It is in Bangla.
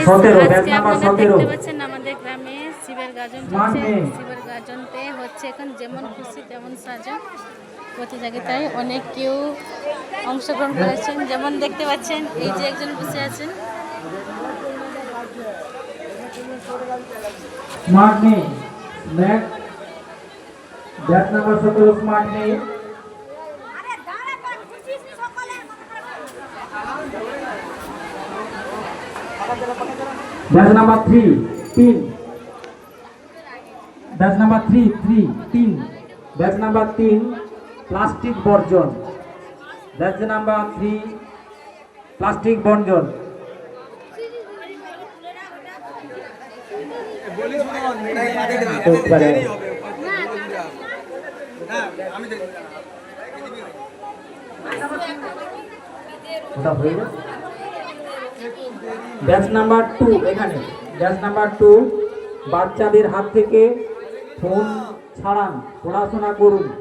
আজকে আপনারা দেখতে পাচ্ছেন আমাদের গ্রামে শিবের গাজন চলছে। শিবের গাজনতে হচ্ছে এখন যেমন খুশি তেমন সাজা প্রতিযোগিতায় অনেক কেউ অংশগ্রহণ করেছেন। যেমন দেখতে পাচ্ছেন এই যে একজন বসে আছেন। স্মার্ট নেই ব্যাট নাম্বার 17 স্মার্ট নেই। Batch number 3 3 batch number 3 3 batch number 3 plastic বর্জন। ব্যাচ নাম্বার 3 প্লাস্টিক বর্জন। ব্যাচ নাম্বার 2 এখানে ব্যাচ নাম্বার 2 বাচ্চাদের হাত থেকে ফোন ছাড়ান, পড়াশোনা করুন।